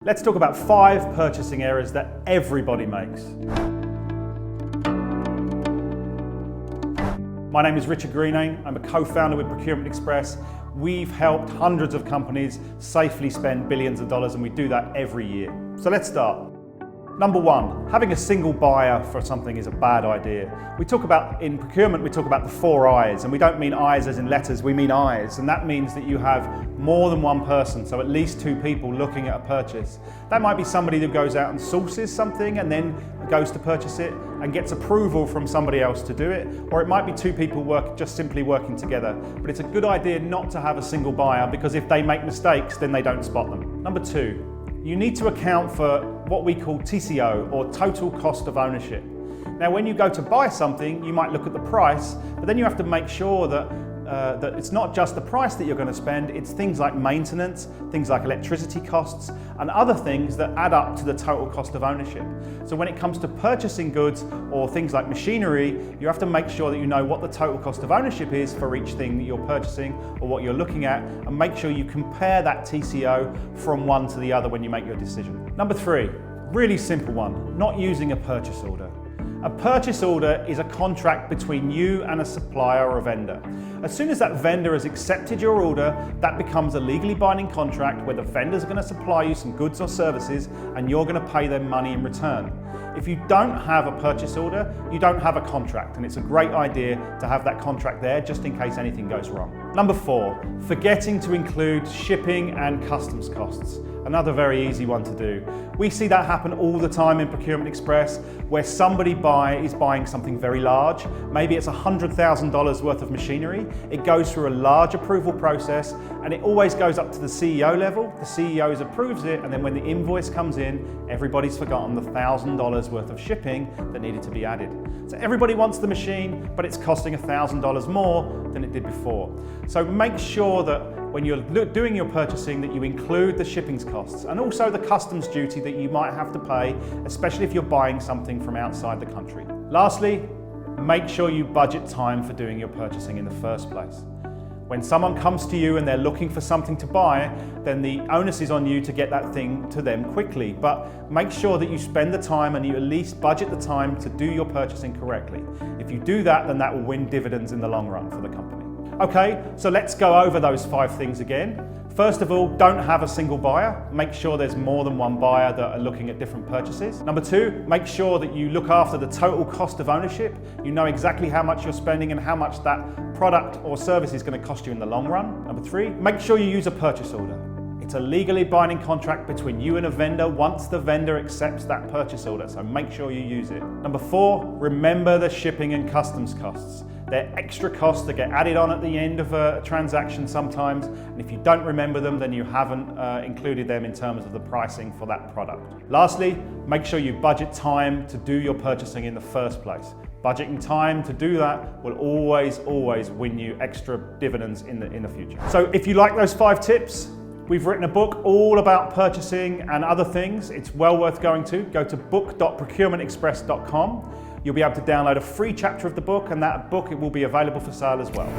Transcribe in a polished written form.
Let's talk about 5 purchasing errors that everybody makes. My name is Richard Greenane. I'm a co-founder with Procurement Express. We've helped hundreds of companies safely spend billions of dollars, and we do that every year. So let's start. Number 1, having a single buyer for something is a bad idea. In procurement, we talk about the 4 eyes, and we don't mean eyes as in letters, we mean eyes. And that means that you have more than one person, so at least 2 people looking at a purchase. That might be somebody that goes out and sources something and then goes to purchase it and gets approval from somebody else to do it. Or it might be 2 people just simply working together. But it's a good idea not to have a single buyer, because if they make mistakes, then they don't spot them. Number 2, you need to account for what we call TCO, or total cost of ownership. Now, when you go to buy something, you might look at the price, but then you have to make sure that it's not just the price that you're going to spend, it's things like maintenance, things like electricity costs, and other things that add up to the total cost of ownership. So when it comes to purchasing goods or things like machinery, you have to make sure that you know what the total cost of ownership is for each thing that you're purchasing or what you're looking at, and make sure you compare that TCO from one to the other when you make your decision. Number 3, really simple one, not using a purchase order. A purchase order is a contract between you and a supplier or a vendor. As soon as that vendor has accepted your order, that becomes a legally binding contract where the vendor's going to supply you some goods or services and you're going to pay them money in return. If you don't have a purchase order, you don't have a contract, and it's a great idea to have that contract there just in case anything goes wrong. Number 4, forgetting to include shipping and customs costs. Another very easy one to do. We see that happen all the time in Procurement Express, where somebody is buying something very large. Maybe it's $100,000 worth of machinery. It goes through a large approval process, and it always goes up to the CEO level. The CEO approves it, and then when the invoice comes in, everybody's forgotten the $1,000 worth of shipping that needed to be added. So everybody wants the machine, but it's costing $1,000 more than it did before. So make sure that when you're doing your purchasing that you include the shipping costs and also the customs duty that you might have to pay, especially if you're buying something from outside the country. Lastly, make sure you budget time for doing your purchasing in the first place. When someone comes to you and they're looking for something to buy, then the onus is on you to get that thing to them quickly. But make sure that you spend the time and you at least budget the time to do your purchasing correctly. If you do that, then that will win dividends in the long run for the company. Okay, so let's go over those 5 things again. First of all, don't have a single buyer. Make sure there's more than one buyer that are looking at different purchases. Number 2, make sure that you look after the total cost of ownership. You know exactly how much you're spending and how much that product or service is going to cost you in the long run. Number 3, make sure you use a purchase order. It's a legally binding contract between you and a vendor once the vendor accepts that purchase order, so make sure you use it. Number 4, remember the shipping and customs costs. They're extra costs that get added on at the end of a transaction sometimes, and if you don't remember them, then you haven't included them in terms of the pricing for that product. Lastly, make sure you budget time to do your purchasing in the first place. Budgeting time to do that will always win you extra dividends in the future. So if you like those 5 tips, we've written a book all about purchasing and other things. It's well worth going to. Go to book.procurementexpress.com. You'll be able to download a free chapter of the book, and that book will be available for sale as well.